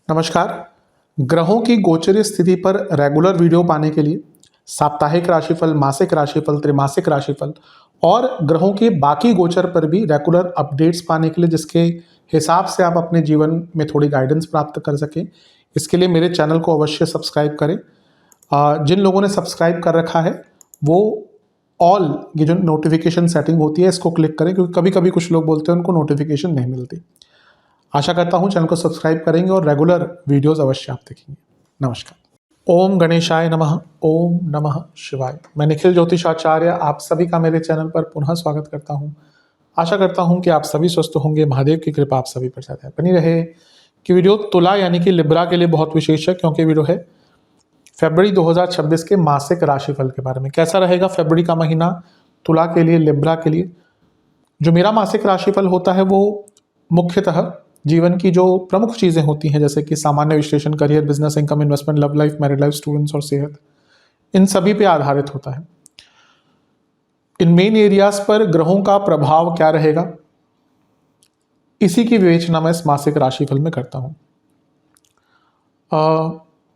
नमस्कार। ग्रहों की गोचरीय स्थिति पर रेगुलर वीडियो पाने के लिए साप्ताहिक राशिफल, मासिक राशिफल, त्रैमासिक राशिफल और ग्रहों के बाकी गोचर पर भी रेगुलर अपडेट्स पाने के लिए, जिसके हिसाब से आप अपने जीवन में थोड़ी गाइडेंस प्राप्त कर सकें, इसके लिए मेरे चैनल को अवश्य सब्सक्राइब करें। जिन लोगों ने सब्सक्राइब कर रखा है वो ऑल ये जो नोटिफिकेशन सेटिंग होती है इसको क्लिक करें, क्योंकि कभी कभी कुछ लोग बोलते हैं उनको नोटिफिकेशन नहीं मिलती। आशा करता हूं चैनल को सब्सक्राइब करेंगे और रेगुलर वीडियोस अवश्य आप देखेंगे। नमस्कार। ओम गणेशाय नमः। ओम नमः शिवाय। मैं निखिल ज्योतिषाचार्य आप सभी का मेरे चैनल पर पुनः स्वागत करता हूं। आशा करता हूं कि आप सभी स्वस्थ होंगे। महादेव की कृपा आप सभी पर सदा बनी रहे। कि वीडियो तुला यानी कि लिब्रा के लिए बहुत विशेष है, क्योंकि वीडियो है फरवरी 2026 के मासिक राशिफल के बारे में। कैसा रहेगा फरवरी का महीना तुला के लिए, लिब्रा के लिए। जो मेरा मासिक राशिफल होता है वो मुख्यतः जीवन की जो प्रमुख चीज़ें होती हैं, जैसे कि सामान्य विश्लेषण, career, business, income, investment, love life, married life, students और सेहत, इन सभी पे आधारित होता है। इन मेन एरियाज पर ग्रहों का प्रभाव क्या रहेगा, इसी की विवेचना मैं इस मासिक राशिफल में करता हूँ।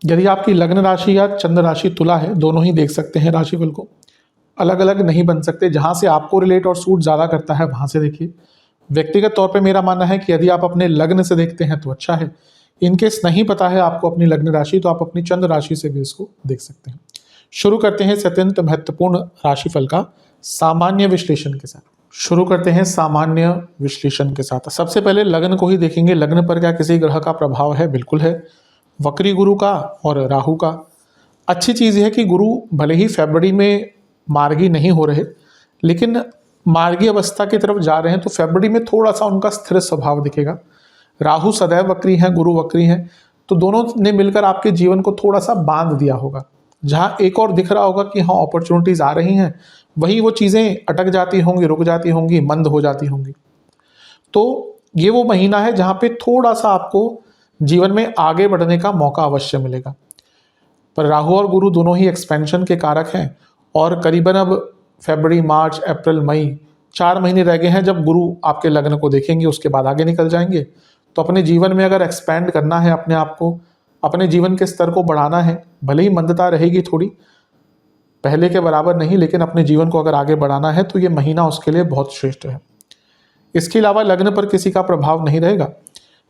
यदि आपकी लग्न राशि या चंद्र राशि तुला है, दोनों ही देख सकते हैं राशिफल को, अलग अलग नहीं बन सकते। जहाँ से आपको रिलेट और सूट ज़्यादा करता है वहाँ से देखिए। व्यक्तिगत तौर पे मेरा मानना है कि यदि आप अपने लग्न से देखते हैं तो अच्छा है। इनकेस नहीं पता है आपको अपनी लग्न राशि, तो आप अपनी चंद्र राशि से भी इसको देख सकते हैं। शुरू करते हैं इस अत्यंत महत्वपूर्ण राशिफल का सामान्य विश्लेषण के साथ। सबसे पहले लग्न को ही देखेंगे। लग्न पर क्या किसी ग्रह का प्रभाव है? बिल्कुल है। वक्री गुरु का और राहु का। अच्छी चीज़ है कि गुरु भले ही फरवरी में मार्गी नहीं हो रहे, लेकिन मार्गी अवस्था की तरफ जा रहे हैं, तो फरवरी में थोड़ा सा उनका स्थिर स्वभाव दिखेगा। राहु सदैव वक्री हैं, गुरु वक्री हैं, तो दोनों ने मिलकर आपके जीवन को थोड़ा सा बांध दिया होगा। जहाँ एक और दिख रहा होगा कि हाँ अपॉर्चुनिटीज आ रही हैं, वहीं वो चीज़ें अटक जाती होंगी, रुक जाती होंगी, मंद हो जाती होंगी। तो ये वो महीना है जहाँ पे थोड़ा सा आपको जीवन में आगे बढ़ने का मौका अवश्य मिलेगा। पर राहु और गुरु दोनों ही एक्सपेंशन के कारक हैं, और करीबन अब फरवरी, मार्च, अप्रैल, मई 4 महीने रह गए हैं जब गुरु आपके लग्न को देखेंगे, उसके बाद आगे निकल जाएंगे। तो अपने जीवन में अगर एक्सपैंड करना है अपने आप को, अपने जीवन के स्तर को बढ़ाना है, भले ही मंदता रहेगी थोड़ी, पहले के बराबर नहीं, लेकिन अपने जीवन को अगर आगे बढ़ाना है तो ये महीना उसके लिए बहुत श्रेष्ठ है। इसके अलावा लग्न पर किसी का प्रभाव नहीं रहेगा।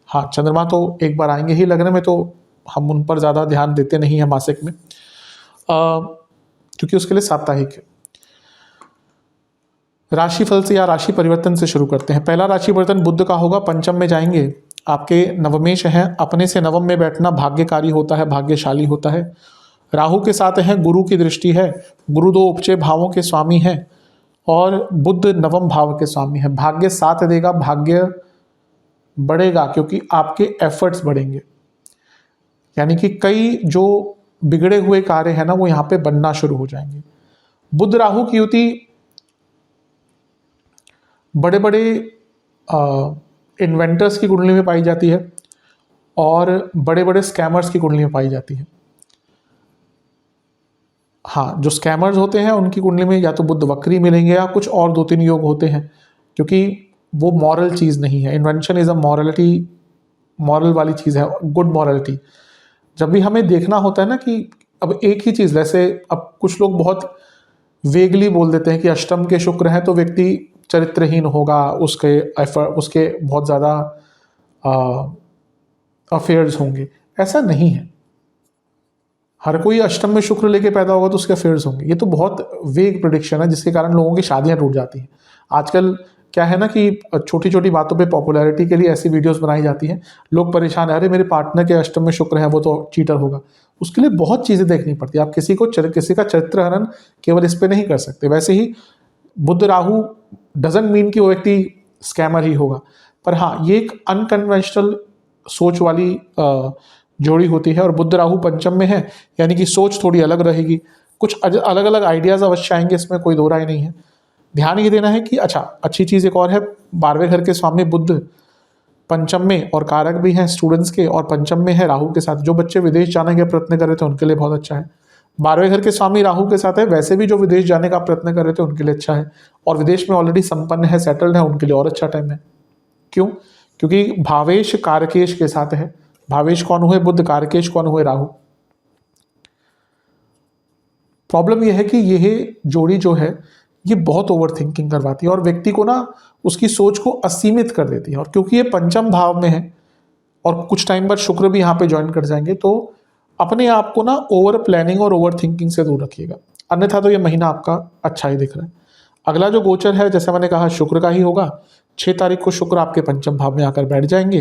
हाँ, चंद्रमा तो एक बार आएंगे ही लग्न में, तो हम उन पर ज़्यादा ध्यान देते नहीं हैं मासिक में, क्योंकि उसके लिए साप्ताहिक है। राशिफल से या राशि परिवर्तन से शुरू करते हैं। पहला राशि परिवर्तन बुध का होगा। पंचम में जाएंगे। आपके नवमेश हैं, अपने से नवम में बैठना भाग्यकारी होता है, भाग्यशाली होता है। राहु के साथ हैं, गुरु की दृष्टि है। गुरु 2 उपचय भावों के स्वामी हैं और बुध नवम भाव के स्वामी है। भाग्य साथ देगा, भाग्य बढ़ेगा, क्योंकि आपके एफर्ट्स बढ़ेंगे। यानी कि कई जो बिगड़े हुए कार्य है ना, वो यहाँ पे बनना शुरू हो जाएंगे। बुध राहु की युति बड़े बड़े इन्वेंटर्स की कुंडली में पाई जाती है और बड़े बड़े स्कैमर्स की कुंडली में पाई जाती है। हाँ, जो स्कैमर्स होते हैं उनकी कुंडली में या तो बुध वक्री मिलेंगे या कुछ और 2-3 योग होते हैं, क्योंकि वो मॉरल चीज़ नहीं है। Invention is a morality, moral वाली चीज़ है, गुड मॉरलिटी। जब भी हमें देखना होता है ना कि अब एक ही चीज़, जैसे अब कुछ लोग बहुत वेगली बोल देते हैं कि अष्टम के शुक्र हैं तो व्यक्ति चरित्रहीन होगा, उसके बहुत ज़्यादा अफेयर्स होंगे। ऐसा नहीं है। हर कोई अष्टम में शुक्र लेके पैदा होगा तो उसके अफेयर्स होंगे। ये तो बहुत वेग प्रेडिक्शन है, जिसके कारण लोगों की शादियां टूट जाती हैं। आजकल क्या है ना कि छोटी छोटी बातों पे पॉपुलैरिटी के लिए ऐसी वीडियोस बनाई जाती हैं, लोग परेशान है, अरे मेरे पार्टनर के अष्टम में शुक्र है, वो तो चीटर होगा। उसके लिए बहुत चीज़ें देखनी पड़ती है। आप किसी का चरित्र हनन केवल इस पर नहीं कर सकते। वैसे ही बुध राहु डजंट मीन कि वो व्यक्ति स्कैमर ही होगा, पर हाँ, ये एक अनकन्वेंशनल सोच वाली जोड़ी होती है। और बुध राहु पंचम में है, यानी कि सोच थोड़ी अलग रहेगी, कुछ अलग अलग आइडियाज़ अवश्य आएंगे, इसमें कोई दो राय नहीं है। ध्यान ये देना है कि अच्छा, अच्छी चीज़ एक और है, 12वें घर के स्वामी बुध पंचम में और कारक भी हैं स्टूडेंट्स के, और पंचम में है राहु के साथ। जो बच्चे विदेश जाने के प्रयत्न कर रहे थे उनके लिए बहुत अच्छा है। 12वें घर के स्वामी राहु के साथ है, वैसे भी जो विदेश जाने का प्रयत्न कर रहे थे उनके लिए अच्छा है, और विदेश में ऑलरेडी संपन्न है, सेटल्ड है, उनके लिए और अच्छा टाइम है। क्यों? क्योंकि भावेश कारकेश के साथ है। भावेश कौन हुए? बुध। कारकेश कौन हुए? राहु। प्रॉब्लम यह है कि यह जोड़ी जो है ये बहुत ओवर थिंकिंग करवाती है और व्यक्ति को ना उसकी सोच को असीमित कर देती है। और क्योंकि ये पंचम भाव में है और कुछ टाइम बाद शुक्र भी यहाँ पे ज्वाइन कर जाएंगे, तो अपने आप को ना ओवर प्लानिंग और ओवर थिंकिंग से दूर रखिएगा, अन्यथा तो ये महीना आपका अच्छा ही दिख रहा है। अगला जो गोचर है, जैसे मैंने कहा, शुक्र का ही होगा। 6 तारीख को शुक्र आपके पंचम भाव में आकर बैठ जाएंगे।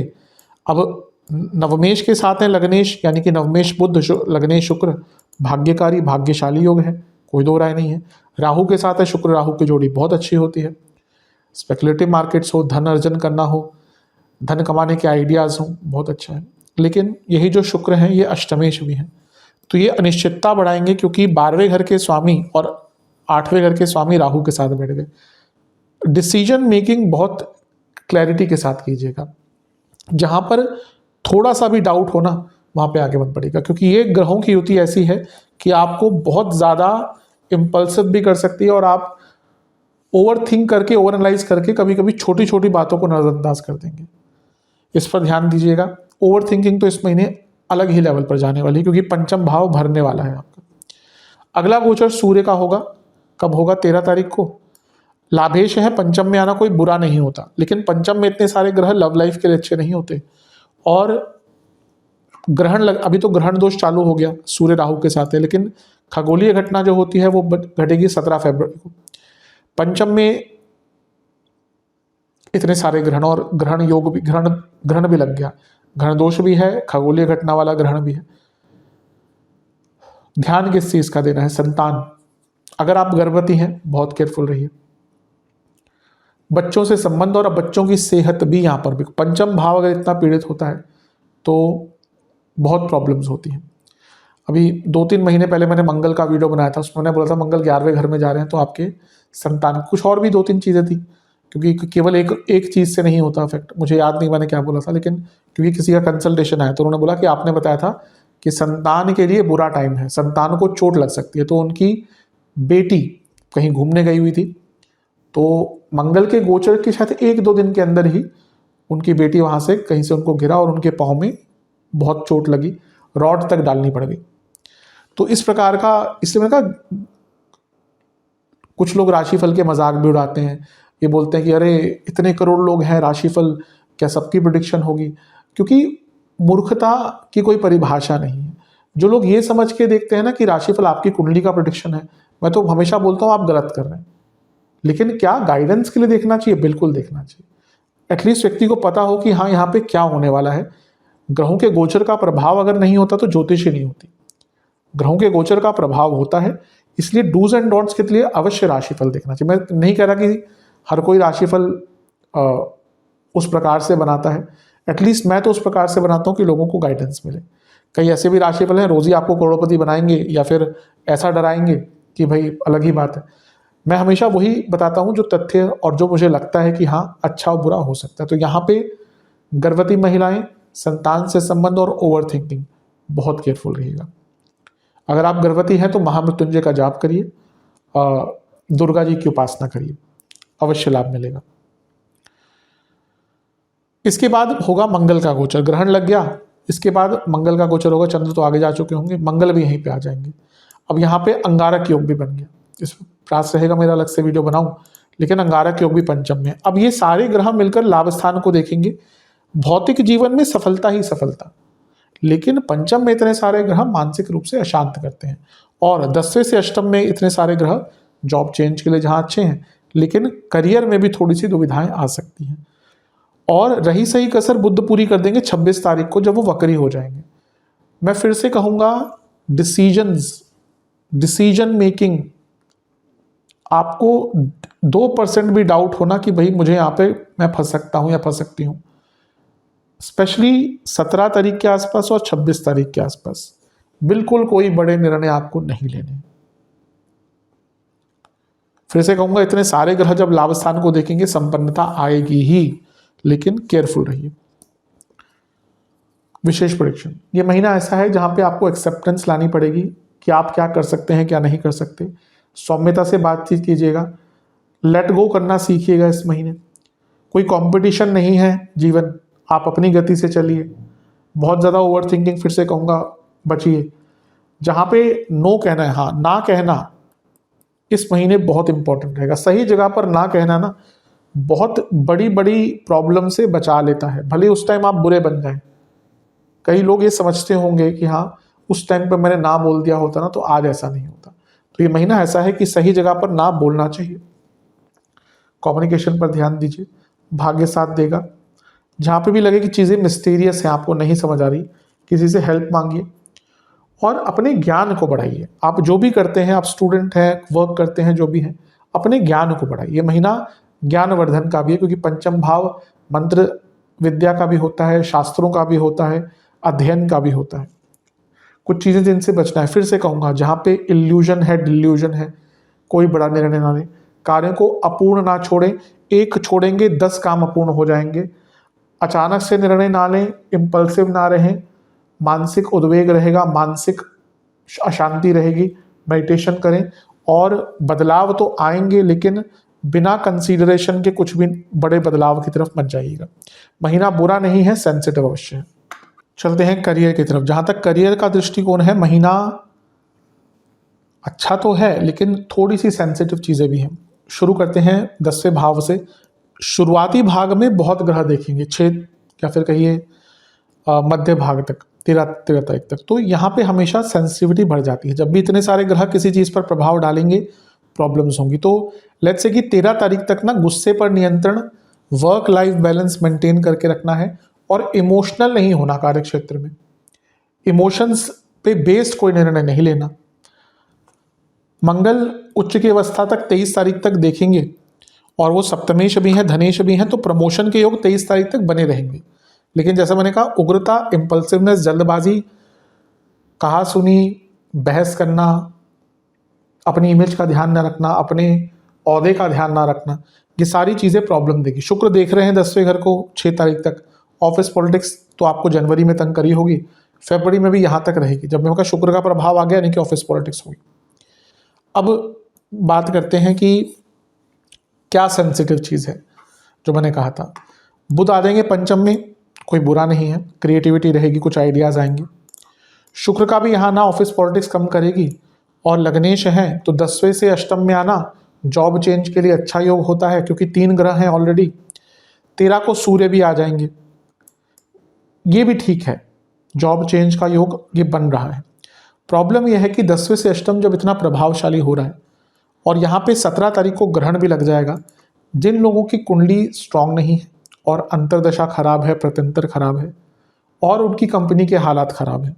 अब नवमेश के साथ है लग्नेश, यानी कि नवमेश बुध लग्नेश शुक्र, भाग्यकारी भाग्यशाली योग है, कोई दो राय नहीं है। राहु के साथ है शुक्र, राहु की जोड़ी बहुत अच्छी होती है। स्पेकुलेटिव मार्केट्स हो, धन अर्जन करना हो, धन कमाने के आइडियाज़ हों, बहुत अच्छा है। लेकिन यही जो शुक्र हैं ये अष्टमेश भी हैं, तो ये अनिश्चितता बढ़ाएंगे, क्योंकि 12वें घर के स्वामी और 8वें घर के स्वामी राहु के साथ बैठ गए। डिसीजन मेकिंग बहुत क्लैरिटी के साथ कीजिएगा, जहाँ पर थोड़ा सा भी डाउट हो ना वहाँ पे आगे मत बढ़ेगा, क्योंकि ये ग्रहों की युति ऐसी है कि आपको बहुत ज़्यादा इम्पल्सिव भी कर सकती है और आप ओवर थिंक करके, ओवर एनालाइज करके कभी कभी छोटी छोटी बातों को नज़रअंदाज कर देंगे। इस पर ध्यान दीजिएगा। ओवर थिंकिंग तो इस महीने अलग ही लेवल पर जाने वाली है, क्योंकि पंचम भाव भरने वाला है आपका। अगला गोचर सूर्य का होगा। कब होगा? 13 तारीख को। लाभेश है, पंचम में आना कोई बुरा नहीं होता, लेकिन पंचम में इतने सारे ग्रह लव लाइफ के लिए अच्छे नहीं होते। और अभी तो ग्रहण दोष चालू हो गया, सूर्य राहु के साथ है, लेकिन खगोलीय घटना जो होती है वो घटेगी 17 फरवरी को। पंचम में इतने सारे ग्रहण और ग्रहण योग भी, ग्रहण भी लग गया, ग्रहण दोष भी है, खगोलीय घटना वाला ग्रहण भी है। ध्यान किस चीज का देना है? संतान। अगर आप गर्भवती हैं बहुत केयरफुल रहिए। बच्चों से संबंध और बच्चों की सेहत भी यहाँ पर भी, पंचम भाव अगर इतना पीड़ित होता है तो बहुत प्रॉब्लम्स होती हैं। अभी 2-3 महीने पहले मैंने मंगल का वीडियो बनाया था, उसमें मैंने बोला था मंगल 11वें घर में जा रहे हैं तो आपके संतान, कुछ और भी 2-3 चीज़ें थी, क्योंकि केवल एक चीज़ से नहीं होता इफेक्ट। मुझे याद नहीं मैंने क्या बोला था, लेकिन क्योंकि किसी का कंसल्टेशन आया तो उन्होंने बोला कि आपने बताया था कि संतान के लिए बुरा टाइम है, संतान को चोट लग सकती है। तो उनकी बेटी कहीं घूमने गई हुई थी, तो मंगल के गोचर के शायद 1-2 दिन के अंदर ही उनकी बेटी वहाँ से कहीं से उनको गिरा और उनके पाँव में बहुत चोट लगी, रॉड तक डालनी पड़ गई। तो इस प्रकार का, इसलिए मैंने कहा कुछ लोग राशिफल के मजाक भी उड़ाते हैं, ये बोलते हैं कि अरे इतने करोड़ लोग हैं, राशिफल क्या सबकी प्रेडिक्शन होगी? क्योंकि मूर्खता की कोई परिभाषा नहीं है। जो लोग ये समझ के देखते हैं ना कि राशिफल आपकी कुंडली का प्रेडिक्शन है, मैं तो हमेशा बोलता हूँ आप गलत कर रहे हैं। लेकिन क्या गाइडेंस के लिए देखना चाहिए? बिल्कुल देखना चाहिए। एटलीस्ट व्यक्ति को पता हो कि हाँ यहाँ पे क्या होने वाला है। ग्रहों के गोचर का प्रभाव अगर नहीं होता तो ज्योतिष ही नहीं होती। ग्रहों के गोचर का प्रभाव होता है, इसलिए डूज एंड डोंट्स के लिए अवश्य राशिफल देखना चाहिए। मैं नहीं कह रहा कि हर कोई राशिफल उस प्रकार से बनाता है, एटलीस्ट मैं तो उस प्रकार से बनाता हूँ कि लोगों को गाइडेंस मिले। कई ऐसे भी राशिफल हैं रोज ही आपको करोड़पति बनाएंगे या फिर ऐसा डराएंगे कि भाई अलग ही बात है। मैं हमेशा वही बताता हूँ जो तथ्य और जो मुझे लगता है कि हाँ अच्छा और बुरा हो सकता है। तो यहाँ पे गर्भवती महिलाएं, संतान से संबंध और ओवर थिंकिंग, बहुत केयरफुल रहिएगा। अगर आप गर्भवती हैं तो महामृत्युंजय का जाप करिए, दुर्गा जी की उपासना करिए, अवश्य लाभ मिलेगा। इसके बाद होगा मंगल का गोचर। ग्रहण लग गया, इसके बाद मंगल का गोचर होगा। चंद्र तो आगे जा चुके होंगे, मंगल भी यहीं पे आ जाएंगे। अब यहाँ पे अंगारक योग भी बन गया। इस प्रयास रहेगा मेरा अलग से वीडियो बनाऊं, लेकिन अंगारक योग भी पंचम में। अब ये सारे ग्रह मिलकर लाभ स्थान को देखेंगे। भौतिक जीवन में सफलता ही सफलता, लेकिन पंचम में इतने सारे ग्रह मानसिक रूप से अशांत करते हैं। और 10वें से अष्टम में इतने सारे ग्रह जॉब चेंज के लिए जहाँ अच्छे हैं, लेकिन करियर में भी थोड़ी सी दुविधाएं आ सकती हैं। और रही सही कसर बुध पूरी कर देंगे 26 तारीख को, जब वो वक्री हो जाएंगे। मैं फिर से कहूँगा, डिसीजन मेकिंग, आपको 2% भी डाउट होना कि भाई मुझे यहाँ पे मैं फंस सकता हूँ या फंस सकती हूँ, स्पेशली 17 तारीख के आसपास और 26 तारीख के आसपास बिल्कुल कोई बड़े निर्णय आपको नहीं लेने। फिर से कहूँगा, इतने सारे ग्रह जब लाभ स्थान को देखेंगे संपन्नता आएगी ही, लेकिन केयरफुल रहिए। विशेष प्रेडिक्शन, ये महीना ऐसा है जहां पे आपको एक्सेप्टेंस लानी पड़ेगी कि आप क्या कर सकते हैं क्या नहीं कर सकते। सौम्यता से बातचीत कीजिएगा, लेट गो करना सीखिएगा इस महीने। कोई कंपटीशन नहीं है जीवन, आप अपनी गति से चलिए, बहुत ज़्यादा ओवर थिंकिंग फिर से कहूँगा बचिए। जहाँ पे नो कहना है, हाँ ना कहना इस महीने बहुत इंपॉर्टेंट रहेगा। सही जगह पर ना कहना ना बहुत बड़ी बड़ी प्रॉब्लम से बचा लेता है, भले उस टाइम आप बुरे बन जाएं। कई लोग ये समझते होंगे कि हाँ उस टाइम पर मैंने ना बोल दिया होता ना तो आज ऐसा नहीं होता। तो ये महीना ऐसा है कि सही जगह पर ना बोलना चाहिए। कम्युनिकेशन पर ध्यान दीजिए, भाग्य साथ देगा। जहाँ पे भी लगे कि चीज़ें मिस्टीरियस हैं, आपको नहीं समझ आ रही, किसी से हेल्प मांगिए और अपने ज्ञान को बढ़ाइए। आप जो भी करते हैं, आप स्टूडेंट हैं, वर्क करते हैं, जो भी हैं, अपने ज्ञान को बढ़ाइए। ये महीना ज्ञानवर्धन का भी है, क्योंकि पंचम भाव मंत्र विद्या का भी होता है, शास्त्रों का भी होता है, अध्ययन का भी होता है। कुछ चीज़ें जिनसे बचना है, फिर से कहूँगा, जहाँ पे इल्यूजन है, डिल्यूजन है, कोई बड़ा निर्णय ना लें, कार्यों को अपूर्ण ना छोड़ें। एक छोड़ेंगे 10 काम अपूर्ण हो जाएंगे। अचानक से निर्णय ना लें, इम्पल्सिव ना रहें, मानसिक उद्वेग रहेगा, मानसिक अशांति रहेगी। मेडिटेशन करें और बदलाव तो आएंगे, लेकिन बिना कंसीडरेशन के कुछ भी बड़े बदलाव की तरफ मत जाइएगा। महीना बुरा नहीं है, सेंसिटिव अवश्य है। चलते हैं करियर की तरफ। जहाँ तक करियर का दृष्टिकोण है, महीना अच्छा तो है लेकिन थोड़ी सी सेंसिटिव चीज़ें भी हैं। शुरू करते हैं 10वें भाव से। शुरुआती भाग में बहुत ग्रह देखेंगे, 6 या फिर कहिए मध्य भाग तक, 13 तारीख तक। तो यहाँ पे हमेशा सेंसिटिविटी बढ़ जाती है। जब भी इतने सारे ग्रह किसी चीज़ पर प्रभाव डालेंगे, प्रॉब्लम्स होंगी। तो लेट्स से कि 13 तारीख तक ना गुस्से पर नियंत्रण, वर्क लाइफ बैलेंस मेंटेन करके रखना है और इमोशनल नहीं होना कार्य क्षेत्र में। इमोशंस पे बेस्ड कोई निर्णय नहीं लेना। मंगल उच्च की अवस्था तक 23 तारीख तक देखेंगे और वो सप्तमेश भी हैं, धनेश भी हैं, तो प्रमोशन के योग 23 तारीख तक बने रहेंगे। लेकिन जैसा मैंने कहा, उग्रता, इम्पल्सिवनेस, जल्दबाजी, कहा सुनी, बहस करना, अपनी इमेज का ध्यान न रखना, अपने औहदे का ध्यान ना रखना, ये सारी चीज़ें प्रॉब्लम देगी। शुक्र देख रहे हैं 10वें घर को 6 तारीख तक। ऑफिस पॉलिटिक्स तो आपको जनवरी में तंग करी होगी, फरवरी में भी यहाँ तक रहेगी। जब मैं कहा शुक्र का प्रभाव आ गया, नहीं कि ऑफिस पॉलिटिक्स होगी। अब बात करते हैं कि क्या सेंसिटिव चीज़ है जो मैंने कहा था। बुध आ जाएंगे पंचम में, कोई बुरा नहीं है, क्रिएटिविटी रहेगी, कुछ आइडियाज़ आएंगे। शुक्र का भी यहाँ ना ऑफिस पॉलिटिक्स कम करेगी और लग्नेश हैं तो 10वें से अष्टम में आना जॉब चेंज के लिए अच्छा योग होता है, क्योंकि 3 ग्रह हैं ऑलरेडी। 13 को सूर्य भी आ जाएंगे, ये भी ठीक है, जॉब चेंज का योग ये बन रहा है। प्रॉब्लम यह है कि 10वें से अष्टम जब इतना प्रभावशाली हो रहा है और यहाँ पे 17 तारीख को ग्रहण भी लग जाएगा, जिन लोगों की कुंडली स्ट्रांग नहीं है और अंतर्दशा खराब है, प्रत्यंतर खराब है और उनकी कंपनी के हालात खराब हैं,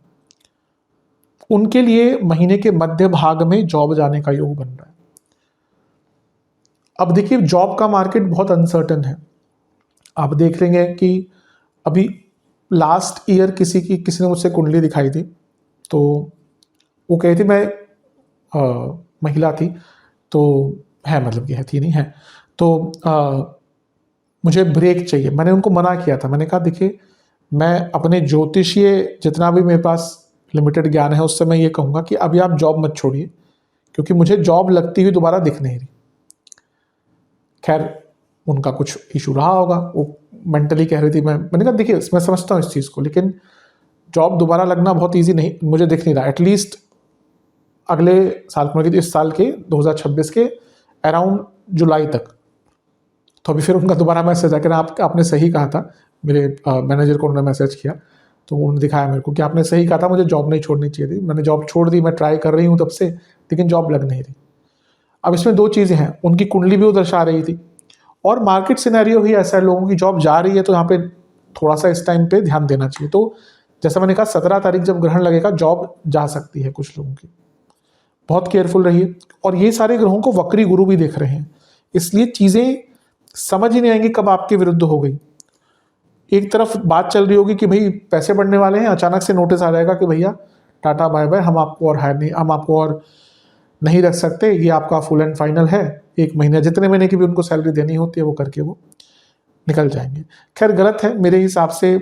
उनके लिए महीने के मध्य भाग में जॉब जाने का योग बन रहा है। अब देखिए, जॉब का मार्केट बहुत अनसर्टन है। आप देख लेंगे कि अभी लास्ट ईयर किसी ने मुझसे कुंडली दिखाई थी, तो वो कही थी, मैं महिला थी, तो है, मतलब कि है, थी नहीं है, तो मुझे ब्रेक चाहिए। मैंने उनको मना किया था। मैंने कहा देखिए, मैं अपने ज्योतिषीय जितना भी मेरे पास लिमिटेड ज्ञान है उससे मैं ये कहूँगा कि अभी आप जॉब मत छोड़िए, क्योंकि मुझे जॉब लगती हुई दोबारा दिख नहीं रही। खैर, उनका कुछ इशू रहा होगा, वो मेंटली कह रही थी। मैंने कहा देखिए, मैं समझता हूँ इस चीज़ को, लेकिन जॉब दोबारा लगना बहुत ईजी नहीं, मुझे दिख नहीं रहा। एटलीस्ट अगले साल, मतलब इस साल के 2026 के अराउंड जुलाई तक। तो अभी फिर उनका दोबारा मैसेज आकर आपने सही कहा था, मेरे मैनेजर को उन्होंने मैसेज किया, तो उन्होंने दिखाया मेरे को कि आपने सही कहा था, मुझे जॉब नहीं छोड़नी चाहिए थी। मैंने जॉब छोड़ दी, मैं ट्राई कर रही हूँ तब से, लेकिन जॉब लग नहीं रही। अब इसमें 2 चीज़ें हैं, उनकी कुंडली भी वो दर्शा रही थी और मार्केट सिनेरियो ही ऐसा है, लोगों की जॉब जा रही है, तो यहाँ पे थोड़ा सा इस टाइम पे ध्यान देना चाहिए। तो जैसा मैंने कहा, 17 तारीख जब ग्रहण लगेगा, जॉब जा सकती है कुछ लोगों की, बहुत केयरफुल रहिए। और ये सारे ग्रहों को वक्री गुरु भी देख रहे हैं, इसलिए चीज़ें समझ ही नहीं आएंगी कब आपके विरुद्ध हो गई। एक तरफ बात चल रही होगी कि भाई पैसे बढ़ने वाले हैं, अचानक से नोटिस आ जाएगा कि भैया टाटा बाय बाय, हम आपको और हायर नहीं, हम आपको और नहीं रख सकते, ये आपका फुल एंड फाइनल है। 1 महीने, जितने महीने की भी उनको सैलरी देनी होती है वो करके वो निकल जाएंगे। खैर, गलत है मेरे हिसाब से,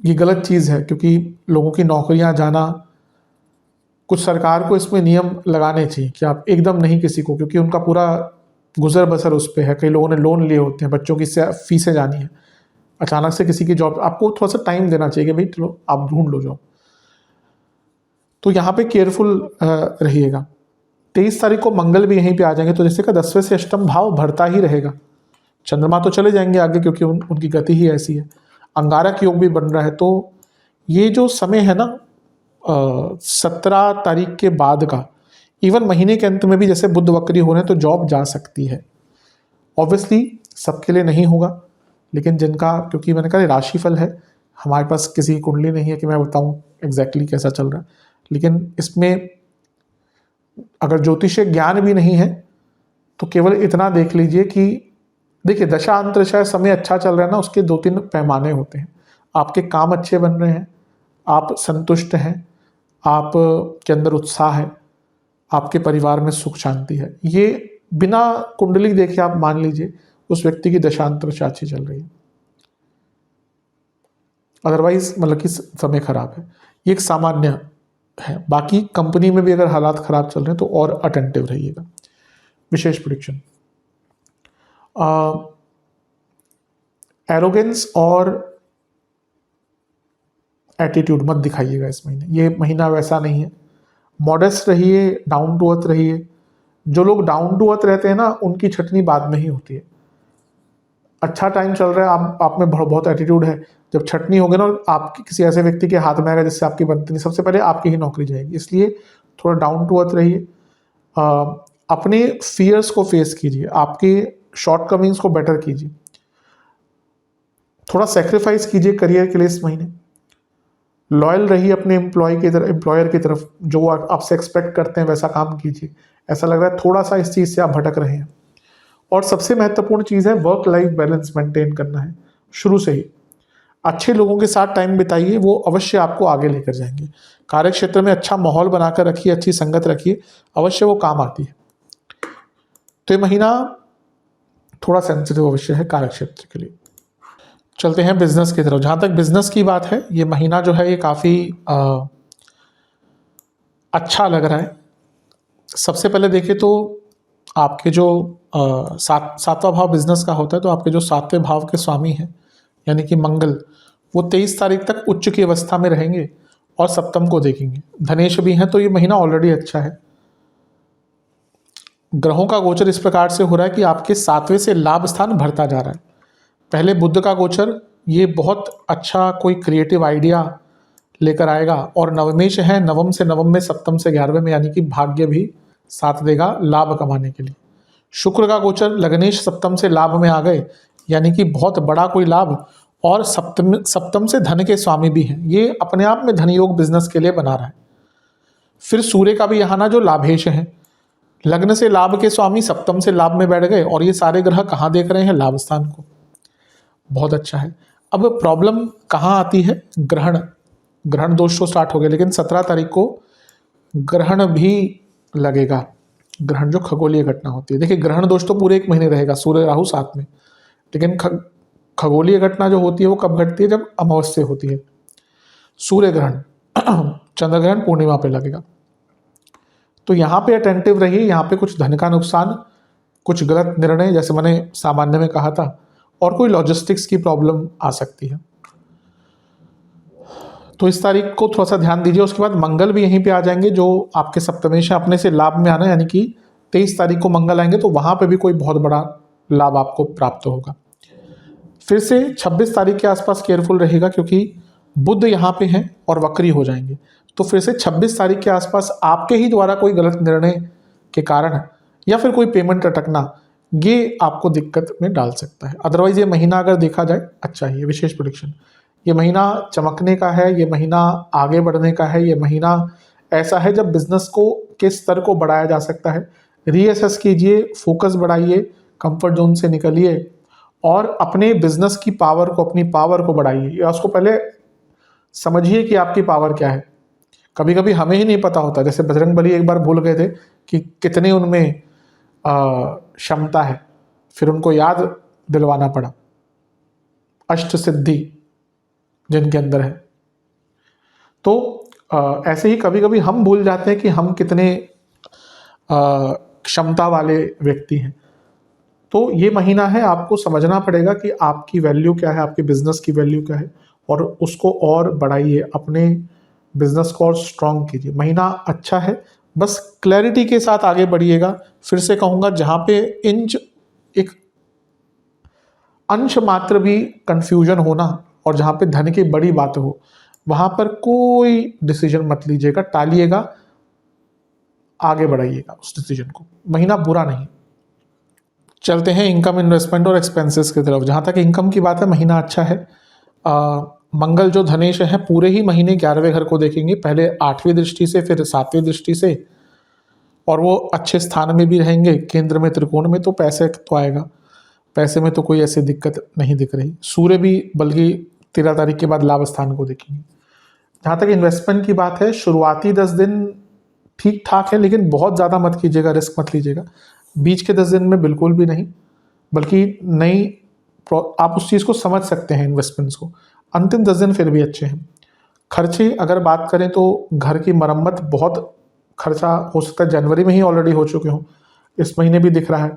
ये गलत चीज़ है, क्योंकि लोगों की नौकरियां जाना, कुछ सरकार को इसमें नियम लगाने चाहिए कि आप एकदम नहीं किसी को, क्योंकि उनका पूरा गुजर बसर उस पर है, कई लोगों ने लोन लिए होते हैं, बच्चों की फीसें जानी है, अचानक से किसी की जॉब, आपको थोड़ा सा टाइम देना चाहिए कि भाई चलो आप ढूंढ लो जॉब। तो यहाँ पे केयरफुल रहिएगा। 23 तारीख को मंगल भी यहीं पे आ जाएंगे, तो जैसे का 10वें से अष्टम भाव बढ़ता ही रहेगा। चंद्रमा तो चले जाएंगे आगे क्योंकि उनकी गति ही ऐसी है। अंगारक योग भी बन रहा है, तो ये जो समय है ना 17 तारीख के बाद का, इवन महीने के अंत में भी जैसे बुध वक्री हो रहे हैं तो जॉब जा सकती है। ऑब्वियसली सबके लिए नहीं होगा, लेकिन जिनका, क्योंकि मैंने कहा राशिफल है, हमारे पास किसी की कुंडली नहीं है कि मैं बताऊं एग्जैक्टली कैसा चल रहा है, लेकिन इसमें अगर ज्योतिषीय ज्ञान भी नहीं है तो केवल इतना देख लीजिए कि देखिए दशा अंतरशा समय अच्छा चल रहा है ना, उसके 2-3 पैमाने होते हैं। आपके काम अच्छे बन रहे हैं, आप संतुष्ट हैं, आप के अंदर उत्साह है, आपके परिवार में सुख शांति है, ये बिना कुंडली देखे आप मान लीजिए उस व्यक्ति की दशांतरशा अच्छी चल रही है। अदरवाइज मतलब कि समय खराब है, ये एक सामान्य है। बाकी कंपनी में भी अगर हालात खराब चल रहे हैं तो और अटेंटिव रहिएगा। विशेष प्रेडिक्शन, एरोगेंस और एटीट्यूड मत दिखाइएगा इस महीने, ये महीना वैसा नहीं है। मॉडेस्ट रहिए, डाउन टू अर्थ रहिए। जो लोग डाउन टू अर्थ रहते हैं ना, उनकी छटनी बाद में ही होती है। अच्छा टाइम चल रहा है, आप में बहुत एटीट्यूड है, जब छटनी होगी ना आपकी किसी ऐसे व्यक्ति के हाथ में आएगा जिससे आपकी बनती नहीं, सबसे पहले आपकी ही नौकरी जाएगी। इसलिए थोड़ा डाउन टू अर्थ रहिए, अपने फियर्स को फेस कीजिए, आपके शॉर्टकमिंग्स को बेटर कीजिए, थोड़ा सेक्रीफाइस कीजिए करियर के लिए इस महीने। लॉयल रहिए अपने एम्प्लॉयर की तरफ, जो आपसे एक्सपेक्ट करते हैं वैसा काम कीजिए। ऐसा लग रहा है थोड़ा सा इस चीज़ से आप भटक रहे हैं। और सबसे महत्वपूर्ण चीज़ है वर्क लाइफ बैलेंस मेंटेन करना है शुरू से ही। अच्छे लोगों के साथ टाइम बिताइए, वो अवश्य आपको आगे लेकर जाएंगे। कार्य क्षेत्र में अच्छा माहौल बनाकर रखिए, अच्छी संगत रखिए, अवश्य वो काम आती है। तो ये महीना थोड़ा सेंसिटिव अवश्य है कार्य क्षेत्र के लिए। चलते हैं बिजनेस की तरफ। जहाँ तक बिजनेस की बात है, ये महीना जो है ये काफ़ी अच्छा लग रहा है। सबसे पहले देखिए तो आपके जो सातवां भाव बिजनेस का होता है, तो आपके जो 7वें भाव के स्वामी हैं यानी कि मंगल, वो 23 तारीख तक उच्च की अवस्था में रहेंगे और सप्तम को देखेंगे। धनेश भी हैं, तो ये महीना ऑलरेडी अच्छा है। ग्रहों का गोचर इस प्रकार से हो रहा है कि आपके 7वें से लाभ स्थान बढ़ता जा रहा है। पहले बुध का गोचर, ये बहुत अच्छा कोई क्रिएटिव आइडिया लेकर आएगा, और नवमेश है, नवम से नवम में, सप्तम से 11वें में, यानी कि भाग्य भी साथ देगा लाभ कमाने के लिए। शुक्र का गोचर लग्नेश सप्तम से लाभ में आ गए, यानी कि बहुत बड़ा कोई लाभ, और सप्तम से धन के स्वामी भी हैं, ये अपने आप में धन योग बिजनेस के लिए बना रहा है। फिर सूर्य का भी यहाँ ना जो लाभेश है, लग्न से लाभ के स्वामी सप्तम से लाभ में बैठ गए, और ये सारे ग्रह कहाँ देख रहे हैं? लाभ स्थान को। बहुत अच्छा है। अब प्रॉब्लम कहाँ आती है? ग्रहण दोष तो स्टार्ट हो गया, लेकिन 17 तारीख को ग्रहण भी लगेगा। ग्रहण जो खगोलीय घटना होती है, देखिए ग्रहण दोष तो पूरे 1 महीने रहेगा, सूर्य राहु साथ में, लेकिन खगोलीय घटना जो होती है वो कब घटती है? जब अमावस्या होती है। सूर्य ग्रहण चंद्र ग्रहण पूर्णिमा पे लगेगा। तो यहाँ पे अटेंटिव रहिए, यहाँ पे कुछ धन का नुकसान, कुछ गलत निर्णय, जैसे मैंने सामान्य में कहा था, और कोई लॉजिस्टिक्स की प्रॉब्लम आ सकती है। तो इस तारीख को थोड़ा सा ध्यान दीजिए। उसके बाद मंगल भी यहीं पे आ जाएंगे, जो आपके सप्तमेश अपने से लाभ में आना, यानी कि 23 तारीख को मंगल आएंगे, तो वहाँ पे भी कोई बहुत बड़ा लाभ आपको प्राप्त होगा। फिर से 26 तारीख के आसपास केयरफुल रहेगा, क्योंकि बुध यहाँ पे हैं और वक्री हो जाएंगे। तो फिर से 26 तारीख के आसपास आपके ही द्वारा कोई गलत निर्णय के कारण या फिर कोई पेमेंट अटकना, ये आपको दिक्कत में डाल सकता है। अदरवाइज ये महीना अगर देखा जाए अच्छा ही है। विशेष प्रेडिक्शन, ये महीना चमकने का है, ये महीना आगे बढ़ने का है, ये महीना ऐसा है जब बिजनेस को के स्तर को बढ़ाया जा सकता है। रीअसेस कीजिए, फोकस बढ़ाइए, कंफर्ट जोन से निकलिए और अपने बिजनेस की पावर को, अपनी पावर को बढ़ाइए, या उसको पहले समझिए कि आपकी पावर क्या है। कभी कभी हमें ही नहीं पता होता, जैसे बजरंगबली एक बार भूल गए थे कि कितने उनमें क्षमता है, फिर उनको याद दिलवाना पड़ा, अष्ट सिद्धि जिनके अंदर है। तो ऐसे ही कभी कभी हम भूल जाते हैं कि हम कितने क्षमता वाले व्यक्ति हैं। तो ये महीना है, आपको समझना पड़ेगा कि आपकी वैल्यू क्या है, आपके बिजनेस की वैल्यू क्या है, और उसको और बढ़ाइए, अपने बिजनेस को और स्ट्रांग कीजिए। महीना अच्छा है, बस क्लैरिटी के साथ आगे बढ़िएगा। फिर से कहूँगा, जहाँ पे इंच एक अंश मात्र भी कंफ्यूजन होना और जहाँ पे धन की बड़ी बात हो, वहाँ पर कोई डिसीजन मत लीजिएगा, टालिएगा, आगे बढ़ाइएगा उस डिसीजन को। महीना बुरा नहीं। चलते हैं इनकम, इन्वेस्टमेंट और एक्सपेंसेस की तरफ। जहाँ तक इनकम की बात है, महीना अच्छा है। मंगल जो धनेश है पूरे ही महीने 11वें घर को देखेंगे, पहले 8वीं दृष्टि से, फिर 7वीं दृष्टि से, और वो अच्छे स्थान में भी रहेंगे, केंद्र में, त्रिकोण में, तो पैसे तो आएगा। पैसे में तो कोई ऐसी दिक्कत नहीं दिख रही। सूर्य भी बल्कि 13 तारीख के बाद लाभ स्थान को देखेंगे। जहाँ तक इन्वेस्टमेंट की बात है, शुरुआती 10 दिन ठीक ठाक है, लेकिन बहुत ज़्यादा मत कीजिएगा, रिस्क मत लीजिएगा। बीच के 10 दिन में बिल्कुल भी नहीं, बल्कि नई आप उस चीज़ को समझ सकते हैं इन्वेस्टमेंट्स को। अंतिम 10 दिन फिर भी अच्छे हैं। खर्चे अगर बात करें तो घर की मरम्मत बहुत खर्चा हो सकता है, जनवरी में ही ऑलरेडी हो चुके हों, इस महीने भी दिख रहा है।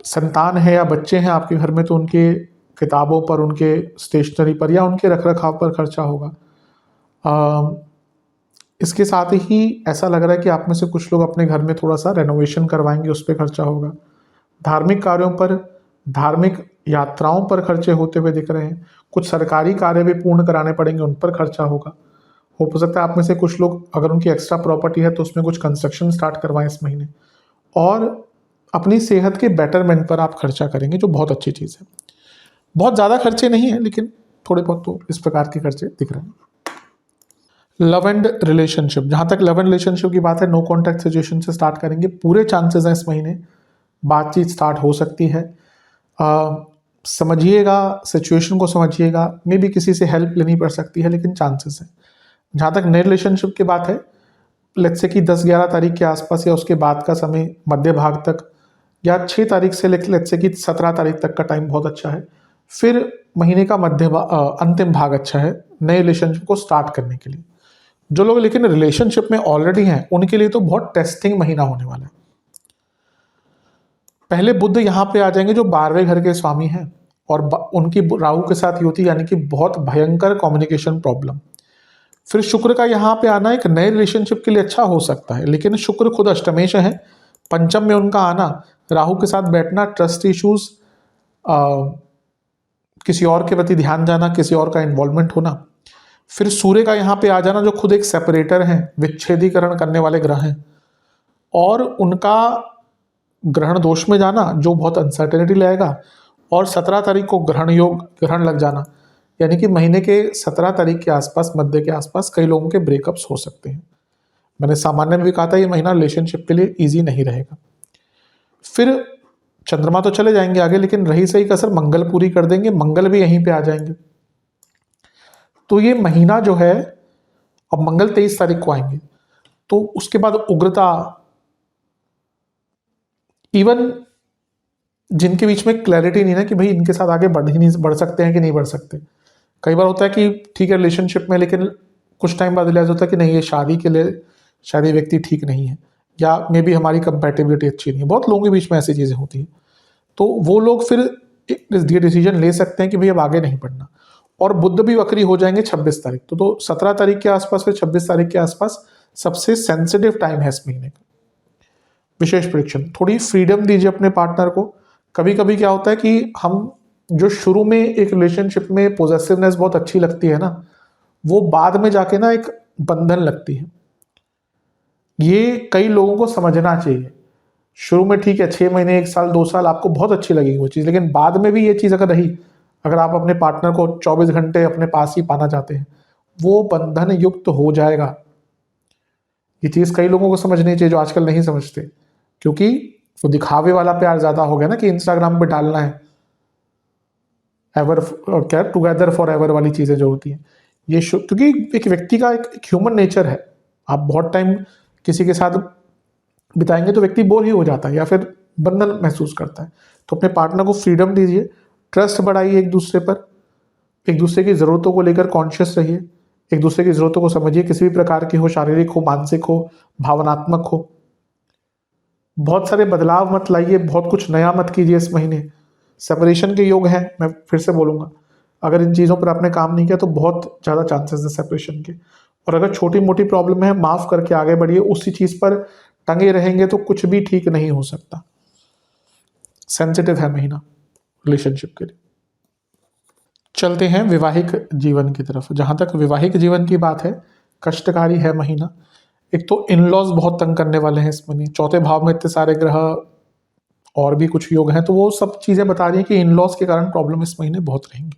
संतान है या बच्चे हैं आपके घर में, तो उनके किताबों पर, उनके स्टेशनरी पर या उनके रख रखाव पर खर्चा होगा। इसके साथ ही ऐसा लग रहा है कि आप में से कुछ लोग अपने घर में थोड़ा सा रेनोवेशन करवाएंगे, उस पर खर्चा होगा। धार्मिक कार्यों पर, धार्मिक यात्राओं पर खर्चे होते हुए दिख रहे हैं। कुछ सरकारी कार्य भी पूर्ण कराने पड़ेंगे, उन पर खर्चा होगा। हो सकता है आप में से कुछ लोग, अगर उनकी एक्स्ट्रा प्रॉपर्टी है तो उसमें कुछ कंस्ट्रक्शन स्टार्ट करवाएं इस महीने। और अपनी सेहत के बेटरमेंट पर आप खर्चा करेंगे, जो बहुत अच्छी चीज़ है। बहुत ज़्यादा खर्चे नहीं है, लेकिन थोड़े बहुत तो इस प्रकार के खर्चे दिख रहे हैं। लव एंड रिलेशनशिप, जहाँ तक लव एंड रिलेशनशिप की बात है, नो कॉन्टैक्ट सिचुएशन से स्टार्ट करेंगे। पूरे चांसेस हैं इस महीने बातचीत स्टार्ट हो सकती है। समझिएगा, सिचुएशन को समझिएगा, मे भी किसी से हेल्प लेनी पड़ सकती है, लेकिन चांसेस है। जहाँ तक नए रिलेशनशिप की बात है, लेट्स से कि 10-11 तारीख के आसपास या उसके बाद का समय, मध्य भाग तक, या 6 तारीख से लेट्स से कि 17 तारीख तक का टाइम बहुत अच्छा है। फिर महीने का अंतिम भाग अच्छा है नए रिलेशनशिप को स्टार्ट करने के लिए। जो लोग लेकिन रिलेशनशिप में ऑलरेडी हैं, उनके लिए तो बहुत टेस्टिंग महीना होने वाला है। पहले बुध यहाँ पे आ जाएंगे, जो 12वें घर के स्वामी हैं, और उनकी राहु के साथ युति, यानी कि बहुत भयंकर कम्युनिकेशन प्रॉब्लम। फिर शुक्र का यहाँ पे आना एक नए रिलेशनशिप के लिए अच्छा हो सकता है, लेकिन शुक्र खुद अष्टमेश है, पंचम में उनका आना, राहु के साथ बैठना, ट्रस्ट इश्यूज, किसी और के प्रति ध्यान जाना, किसी और का इन्वॉल्वमेंट होना। फिर सूर्य का यहाँ पे आ जाना, जो खुद एक सेपरेटर हैं, विच्छेदीकरण करने वाले ग्रह हैं, और उनका ग्रहण दोष में जाना, जो बहुत अनसर्टेनिटी लाएगा। और 17 तारीख को ग्रहण योग, ग्रहण लग जाना, यानी कि महीने के 17 तारीख के आसपास, मध्य के आसपास, कई लोगों के ब्रेकअप्स हो सकते हैं। मैंने सामान्य में भी कहा था, ये महीना रिलेशनशिप के लिए ईजी नहीं रहेगा। फिर चंद्रमा तो चले जाएंगे आगे, लेकिन रही सही कसर मंगल पूरी कर देंगे, मंगल भी यहीं पे आ जाएंगे। तो ये महीना जो है, अब मंगल 23 तारीख को आएंगे, तो उसके बाद उग्रता, इवन जिनके बीच में क्लैरिटी नहीं ना कि भाई इनके साथ आगे बढ़ ही नहीं, बढ़ सकते हैं कि नहीं बढ़ सकते। कई बार होता है कि ठीक है रिलेशनशिप में, लेकिन कुछ टाइम बाद रियलाइज होता है कि नहीं, ये शादी के लिए शायद व्यक्ति ठीक नहीं है, या मे बी हमारी कंपैटिबिलिटी अच्छी नहीं है। बहुत लोगों के बीच में ऐसी चीज़ें होती हैं, तो वो लोग फिर ये डिसीजन ले सकते हैं कि भाई अब आगे नहीं बढ़ना। और बुध भी वक्री हो जाएंगे 26 तारीख, तो 17 तारीख के आसपास, फिर 26 तारीख के आसपास सबसे सेंसिटिव टाइम है इस महीने का। विशेष प्रेडिक्शन, थोड़ी फ्रीडम दीजिए अपने पार्टनर को। कभी कभी क्या होता है कि हम जो शुरू में एक रिलेशनशिप में पोजेसिवनेस बहुत अच्छी लगती है ना, वो बाद में जाके ना एक बंधन लगती है। ये कई लोगों को समझना चाहिए। शुरू में ठीक है, 6 महीने, 1 साल, 2 साल आपको बहुत अच्छी लगेगी वो चीज़, लेकिन बाद में भी ये चीज़ अगर रही, अगर आप अपने पार्टनर को 24 घंटे अपने पास ही पाना चाहते हैं, वो बंधन युक्त हो जाएगा। ये चीज़ कई लोगों को समझनी चाहिए, जो आजकल नहीं समझते, क्योंकि वो दिखावे वाला प्यार ज़्यादा हो गया ना, कि इंस्टाग्राम पे डालना है, एवर क्या, टुगेदर फॉर एवर वाली चीज़ें जो होती हैं, ये क्योंकि एक व्यक्ति का एक ह्यूमन नेचर है। आप बहुत टाइम किसी के साथ बिताएंगे तो व्यक्ति बोर ही हो जाता है, या फिर बंधन महसूस करता है। तो अपने पार्टनर को फ्रीडम दीजिए, ट्रस्ट बढ़ाइए एक दूसरे पर, एक दूसरे की ज़रूरतों को लेकर कॉन्शियस रहिए, एक दूसरे की ज़रूरतों को समझिए, किसी भी प्रकार की हो, शारीरिक हो, मानसिक हो, भावनात्मक हो। बहुत सारे बदलाव मत लाइए, बहुत कुछ नया मत कीजिए इस महीने। सेपरेशन के योग हैं, मैं फिर से बोलूँगा, अगर इन चीज़ों पर आपने काम नहीं किया तो बहुत ज़्यादा चांसेस है सेपरेशन के। और अगर छोटी मोटी प्रॉब्लम है, माफ़ करके आगे बढ़िए। उसी चीज़ पर टंगे रहेंगे तो कुछ भी ठीक नहीं हो सकता। सेंसिटिव है महीना रिलेशनशिप के लिए। चलते हैं वैवाहिक जीवन की तरफ। जहाँ तक वैवाहिक जीवन की बात है, कष्टकारी है महीना। एक तो इन लॉज बहुत तंग करने वाले हैं इस महीने, चौथे भाव में इतने सारे ग्रह और भी कुछ योग हैं, तो वो सब चीज़ें बता रही हैं कि इन लॉज के कारण प्रॉब्लम इस महीने बहुत रहेंगी।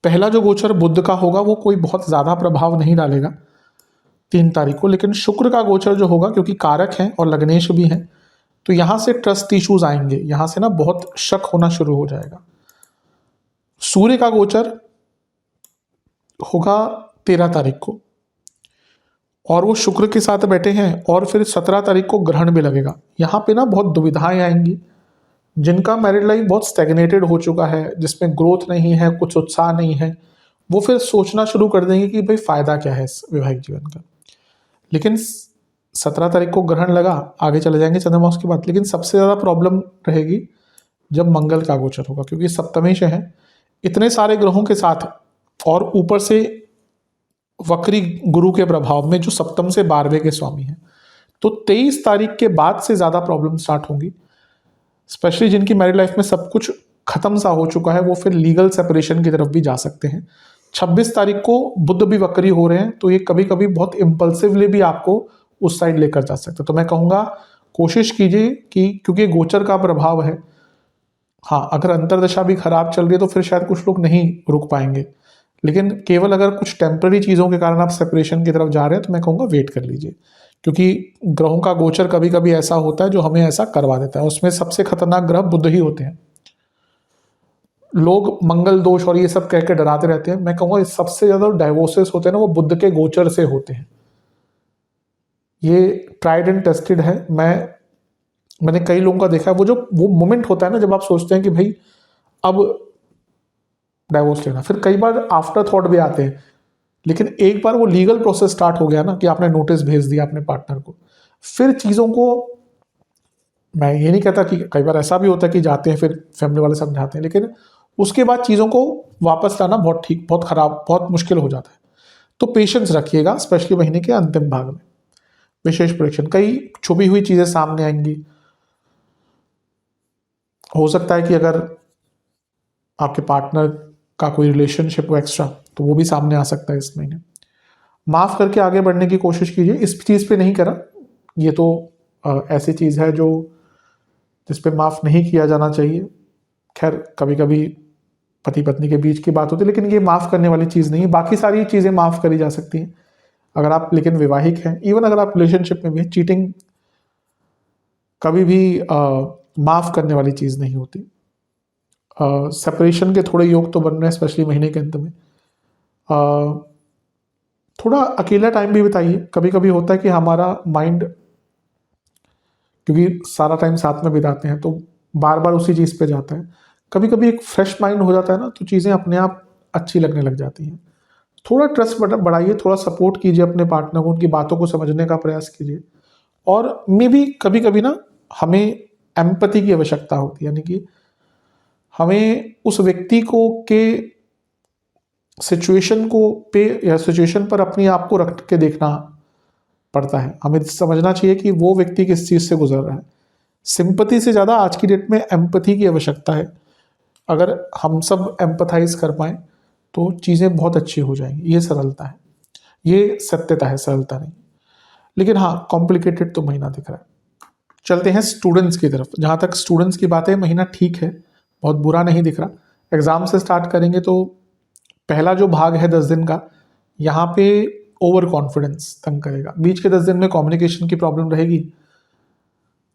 पहला जो गोचर बुध का होगा वो कोई बहुत ज़्यादा प्रभाव नहीं डालेगा 3 तारीख को, लेकिन शुक्र का गोचर जो होगा, क्योंकि कारक हैं और लग्नेश भी हैं, तो यहाँ से ट्रस्ट इश्यूज आएंगे, यहाँ से ना बहुत शक होना शुरू हो जाएगा। सूर्य का गोचर होगा 13 तारीख को, और वो शुक्र के साथ बैठे हैं, और फिर 17 तारीख को ग्रहण भी लगेगा। यहाँ पे ना बहुत दुविधाएं आएंगी। जिनका मैरिड लाइफ बहुत स्टैग्नेटेड हो चुका है, जिसमें ग्रोथ नहीं है, कुछ उत्साह नहीं है, वो फिर सोचना शुरू कर देंगे कि भाई फायदा क्या है इस वैवाहिक जीवन का। लेकिन 17 तारीख को ग्रहण लगा, आगे चले जाएंगे चंद्रमा उसके बाद। लेकिन सबसे ज़्यादा प्रॉब्लम रहेगी जब मंगल का गोचर होगा, क्योंकि सप्तमेश है, इतने सारे ग्रहों के साथ, और ऊपर से वक्री गुरु के प्रभाव में जो सप्तम से 12वें के स्वामी हैं, तो 23 तारीख के बाद से ज़्यादा प्रॉब्लम स्टार्ट होंगी। स्पेशली जिनकी मैरिड लाइफ में सब कुछ खत्म सा हो चुका है, वो फिर लीगल सेपरेशन की तरफ भी जा सकते हैं। 26 तारीख को बुध भी वक्री हो रहे हैं, तो ये कभी कभी बहुत इम्पल्सिवली भी आपको उस साइड लेकर जा सकते हैं। तो मैं कहूँगा कोशिश कीजिए कि, क्योंकि गोचर का प्रभाव है, हाँ अगर अंतरदशा भी खराब चल रही है तो फिर शायद कुछ लोग नहीं रुक पाएंगे, लेकिन केवल अगर कुछ टेम्पररी चीज़ों के कारण आप सेपरेशन की तरफ जा रहे हैं तो मैं कहूँगा वेट कर लीजिए, क्योंकि ग्रहों का गोचर कभी कभी ऐसा होता है जो हमें ऐसा करवा देता है। उसमें सबसे खतरनाक ग्रह बुध ही होते हैं। लोग मंगल दोष और ये सब कह के डराते रहते हैं, मैं कहूँगा सबसे ज़्यादा डाइवोर्सेस होते हैं ना, वो बुध के गोचर से होते हैं। ये ट्राइड एंड टेस्टेड है। मैंने कई लोगों का देखा है, वो मोमेंट होता है ना जब आप सोचते हैं कि भाई अब डाइवोर्स लेना, फिर कई बार आफ्टर थॉट भी आते हैं, लेकिन एक बार वो लीगल प्रोसेस स्टार्ट हो गया ना, कि आपने नोटिस भेज दिया अपने पार्टनर को, फिर चीज़ों को, मैं ये नहीं कहता कि कई बार ऐसा भी होता है कि जाते हैं फिर फैमिली वाले समझाते हैं, लेकिन उसके बाद चीज़ों को वापस लाना बहुत खराब, बहुत मुश्किल हो जाता है। तो पेशेंस रखिएगा, स्पेशली महीने के अंतिम भाग में विशेष परीक्षण, कई छुपी हुई चीज़ें सामने आएंगी। हो सकता है कि अगर आपके पार्टनर का कोई रिलेशनशिप हो एक्स्ट्रा, तो वो भी सामने आ सकता है इस महीने। माफ़ करके आगे बढ़ने की कोशिश कीजिए। इस चीज़ पे नहीं करा, ये तो ऐसी चीज़ है जो जिस पे माफ़ नहीं किया जाना चाहिए। खैर कभी कभी पति पत्नी के बीच की बात होती है, लेकिन ये माफ़ करने वाली चीज़ नहीं है। बाकी सारी चीज़ें माफ़ करी जा सकती हैं अगर आप लेकिन वैवाहिक हैं। इवन अगर आप रिलेशनशिप में भी हैं, चीटिंग कभी भी माफ़ करने वाली चीज़ नहीं होती। सेपरेशन के थोड़े योग तो बन रहे हैं, स्पेशली महीने के अंत में। थोड़ा अकेला टाइम भी बिताइए। कभी कभी होता है कि हमारा माइंड, क्योंकि सारा टाइम साथ में बिताते हैं, तो बार बार उसी चीज़ पे जाता है। कभी कभी एक फ्रेश माइंड हो जाता है ना, तो चीज़ें अपने आप अच्छी लगने लग जाती हैं। थोड़ा ट्रस्ट बढ़ाइए, थोड़ा सपोर्ट कीजिए अपने पार्टनर को, उनकी बातों को समझने का प्रयास कीजिए। और मे भी कभी कभी ना हमें एम्पैथी की आवश्यकता होती है, यानी कि हमें उस व्यक्ति को के सिचुएशन को पे या सिचुएशन पर अपने आप को रख के देखना पड़ता है। हमें समझना चाहिए कि वो व्यक्ति किस चीज़ से गुजर रहा है। सिंपैथी से ज़्यादा आज की डेट में एम्पैथी की आवश्यकता है। अगर हम सब एम्पैथाइज कर पाएँ तो चीज़ें बहुत अच्छी हो जाएंगी। ये सरलता है, ये सत्यता है, सरलता नहीं। लेकिन हाँ, कॉम्प्लिकेटेड तो महीना दिख रहा है। चलते हैं स्टूडेंट्स की तरफ। जहाँ तक स्टूडेंट्स की बात है, महीना ठीक है, बहुत बुरा नहीं दिख रहा। एग्ज़ाम से स्टार्ट करेंगे तो पहला जो भाग है 10 दिन का, यहाँ पे ओवर कॉन्फिडेंस तंग करेगा। बीच के 10 दिन में कम्युनिकेशन की प्रॉब्लम रहेगी।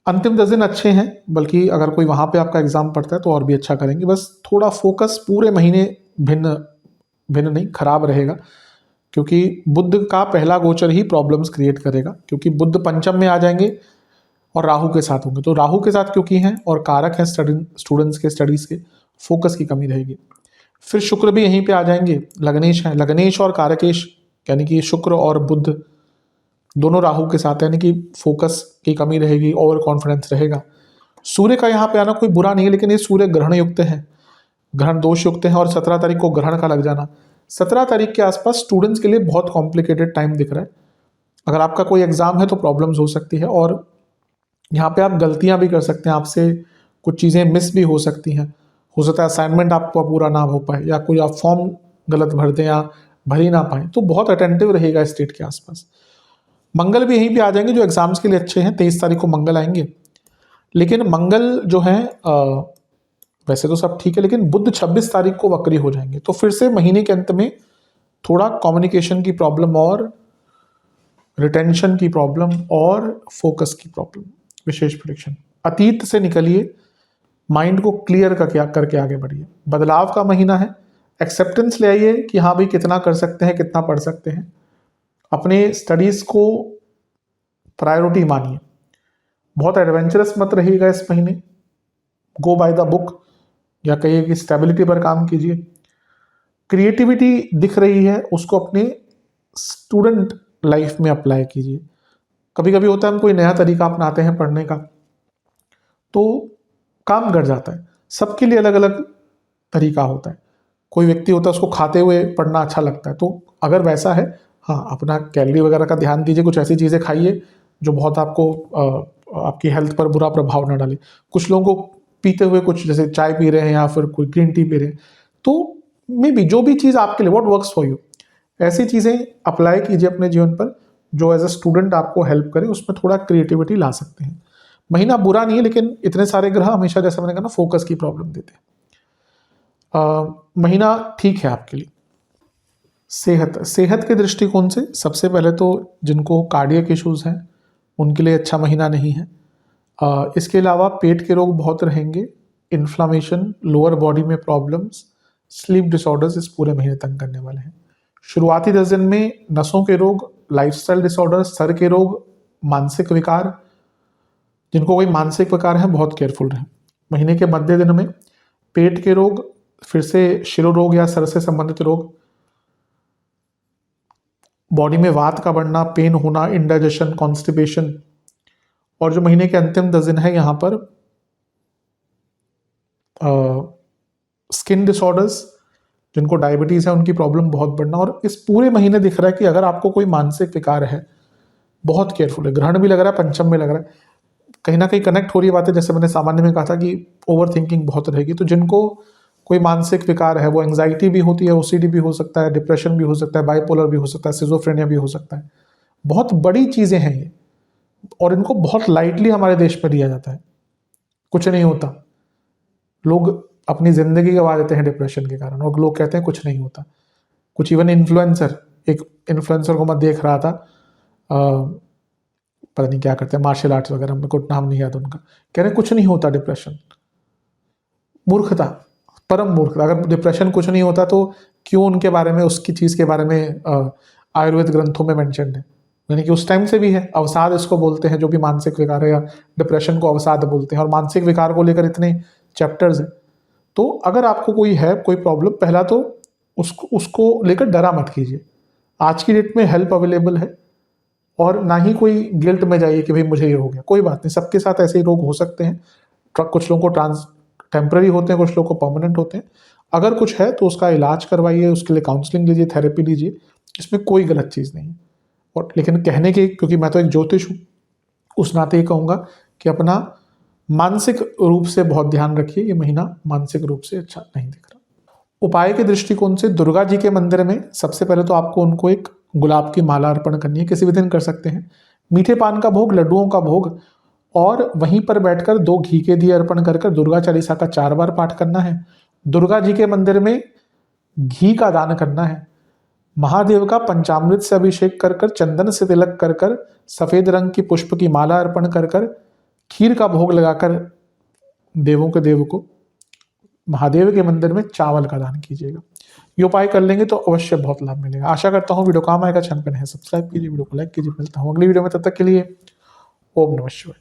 अंतिम 10 दिन अच्छे हैं, बल्कि अगर कोई वहाँ पे आपका एग्ज़ाम पड़ता है तो और भी अच्छा करेंगे। बस थोड़ा फोकस पूरे महीने भिन्न नहीं, खराब रहेगा, क्योंकि बुध का पहला गोचर ही प्रॉब्लम्स क्रिएट करेगा। क्योंकि बुध पंचम में आ जाएंगे और राहु के साथ होंगे, तो राहु के साथ क्योंकि हैं और कारक हैं स्टूडेंट्स के स्टडीज़ के, फोकस की कमी रहेगी। फिर शुक्र भी यहीं पे आ जाएंगे, लग्नेश हैं, लग्नेश और कारकेश, यानी कि शुक्र और बुध दोनों राहु के साथ है, यानी कि फोकस की कमी रहेगी, ओवर कॉन्फिडेंस रहेगा। सूर्य का यहाँ पे आना कोई बुरा नहीं है, लेकिन ये सूर्य ग्रहण युक्त है, ग्रहण दोष युक्त है, और 17 तारीख को ग्रहण का लग जाना, 17 तारीख के आसपास स्टूडेंट्स के लिए बहुत कॉम्प्लिकेटेड टाइम दिख रहा है। अगर आपका कोई एग्जाम है तो प्रॉब्लम्स हो सकती है, और यहाँ पे आप गलतियां भी कर सकते हैं, आपसे कुछ चीज़ें मिस भी हो सकती हैं। हो सकता है असाइनमेंट आपका पूरा ना हो पाए, या कोई आप फॉर्म गलत भर दें या भर ही ना पाए, तो बहुत अटेंटिव रहेगा इस डेट के आसपास। मंगल भी यहीं पे आ जाएंगे जो एग्जाम्स के लिए अच्छे हैं, 23 तारीख को मंगल आएंगे। लेकिन मंगल जो है वैसे तो सब ठीक है, लेकिन बुध 26 तारीख को वक्री हो जाएंगे, तो फिर से महीने के अंत में थोड़ा कम्युनिकेशन की प्रॉब्लम और रिटेंशन की प्रॉब्लम और फोकस की प्रॉब्लम। विशेष प्रेडिक्शन, अतीत से निकलिए, माइंड को क्लियर करके आगे बढ़िए। बदलाव का महीना है, एक्सेप्टेंस ले आइए कि हाँ भाई कितना कर सकते हैं, कितना पढ़ सकते हैं। अपने स्टडीज को प्रायोरिटी मानिए, बहुत एडवेंचरस मत रहिएगा इस महीने, गो बाय द बुक, या कहिए कि स्टेबिलिटी पर काम कीजिए। क्रिएटिविटी दिख रही है, उसको अपने स्टूडेंट लाइफ में अप्लाई कीजिए। कभी कभी होता है हम कोई नया तरीका अपनाते हैं पढ़ने का, तो काम कर जाता है। सबके लिए अलग अलग तरीका होता है। कोई व्यक्ति होता है उसको खाते हुए पढ़ना अच्छा लगता है, तो अगर वैसा है, हाँ अपना कैलोरी वगैरह का ध्यान दीजिए, कुछ ऐसी चीज़ें खाइए जो बहुत आपको आपकी हेल्थ पर बुरा प्रभाव न डाले। कुछ लोगों को पीते हुए, कुछ जैसे चाय पी रहे हैं या फिर कोई ग्रीन टी पी रहे हैं, तो मे बी जो भी चीज़ आपके लिए व्हाट वर्क्स फॉर यू, ऐसी चीज़ें अप्लाई कीजिए अपने जीवन पर जो एज अ स्टूडेंट आपको हेल्प करे, उसमें थोड़ा क्रिएटिविटी ला सकते हैं। महीना बुरा नहीं है, लेकिन इतने सारे ग्रह हमेशा, जैसे मैंने कहा ना, फोकस की प्रॉब्लम देते हैं। महीना ठीक है आपके लिए। सेहत के दृष्टिकोण से सबसे पहले तो जिनको कार्डियक इश्यूज हैं उनके लिए अच्छा महीना नहीं है। इसके अलावा पेट के रोग बहुत रहेंगे, इन्फ्लामेशन, लोअर बॉडी में प्रॉब्लम्स, स्लीप डिसऑर्डर्स इस पूरे महीने तंग करने वाले हैं। शुरुआती 10 दिन में नसों के रोग, लाइफस्टाइल डिसऑर्डर्स, सर के रोग, मानसिक विकार, जिनको कोई मानसिक विकार है बहुत केयरफुल रहें। महीने के मध्य दिन में पेट के रोग, फिर से शिरोरोग या सर से संबंधित रोग, बॉडी में वात का बढ़ना, पेन होना, इंडाइजेशन, कॉन्स्टिपेशन, और जो महीने के अंतिम 10 दिन है यहाँ पर स्किन डिसऑर्डर्स, जिनको डायबिटीज़ है उनकी प्रॉब्लम बहुत बढ़ना। और इस पूरे महीने दिख रहा है कि अगर आपको कोई मानसिक विकार है, बहुत केयरफुल है। ग्रहण भी लग रहा है, पंचम में लग रहा है, कहीं ना कहीं कनेक्ट हो रही है बातें। जैसे मैंने सामान्य में कहा था कि ओवर थिंकिंग बहुत रहेगी, तो जिनको कोई मानसिक विकार है, वो एंग्जाइटी भी होती है, ओसीडी भी हो सकता है, डिप्रेशन भी हो सकता है, बाइपोलर भी हो सकता है, सिजोफ्रेनिया भी हो सकता है। बहुत बड़ी चीज़ें हैं ये, और इनको बहुत लाइटली हमारे देश में लिया जाता है। कुछ नहीं होता, लोग अपनी ज़िंदगी गंवा देते हैं डिप्रेशन के कारण, और लोग कहते हैं कुछ नहीं होता। कुछ इवन इन्फ्लुएंसर, एक इन्फ्लुएंसर को मैं देख रहा था, पता नहीं क्या करते हैं, मार्शल आर्ट्स वगैरह, मेरे को नाम नहीं याद उनका, कह रहे कुछ नहीं होता डिप्रेशन। मूर्खता, परम मूर्खता। अगर डिप्रेशन कुछ नहीं होता तो क्यों उनके बारे में, उसकी चीज़ के बारे में आयुर्वेद ग्रंथों में मेंशन है? यानी कि उस टाइम से भी है। अवसाद इसको बोलते हैं, जो भी मानसिक विकार है, या डिप्रेशन को अवसाद बोलते हैं, और मानसिक विकार को लेकर इतने चैप्टर्स हैं। तो अगर आपको कोई है, कोई प्रॉब्लम, पहला तो उसको लेकर डरा मत कीजिए। आज की डेट में हेल्प अवेलेबल है, और ना ही कोई गिल्ट में जाइए कि भाई मुझे ये हो गया। कोई बात नहीं, सबके साथ ऐसे ही रोग हो सकते हैं। कुछ लोगों को टेम्पररी होते हैं, कुछ लोगों को परमानेंट होते हैं। अगर कुछ है तो उसका इलाज करवाइए, उसके लिए काउंसलिंग लीजिए, थेरेपी लीजिए, इसमें कोई गलत चीज़ नहीं है। और लेकिन कहने के, क्योंकि मैं तो एक ज्योतिष हूँ, उस नाते ये कहूँगा कि अपना मानसिक रूप से बहुत ध्यान रखिए। ये महीना मानसिक रूप से अच्छा नहीं दिख रहा। उपाय के दृष्टिकोण से दुर्गा जी के मंदिर में सबसे पहले तो आपको उनको एक गुलाब की माला अर्पण करनी है, किसी भी दिन कर सकते हैं। मीठे पान का भोग, लड्डुओं का भोग, और वहीं पर बैठकर 2 घी के दिए अर्पण कर दुर्गा चालीसा का 4 बार पाठ करना है। दुर्गा जी के मंदिर में घी का दान करना है। महादेव का पंचामृत से अभिषेक कर चंदन से तिलक कर सफेद रंग की पुष्प की माला अर्पण कर खीर का भोग लगाकर देवों के देव को महादेव के मंदिर में चावल का दान कीजिएगा। ये उपाय कर लेंगे तो अवश्य बहुत लाभ मिलेगा। आशा करता हूँ वीडियो काम आएगा। चैनल पर है सब्सक्राइब कीजिए, वीडियो को लाइक कीजिए। मिलता हूँ अगली वीडियो में, तब तक के लिए ओम नमः शिवाय।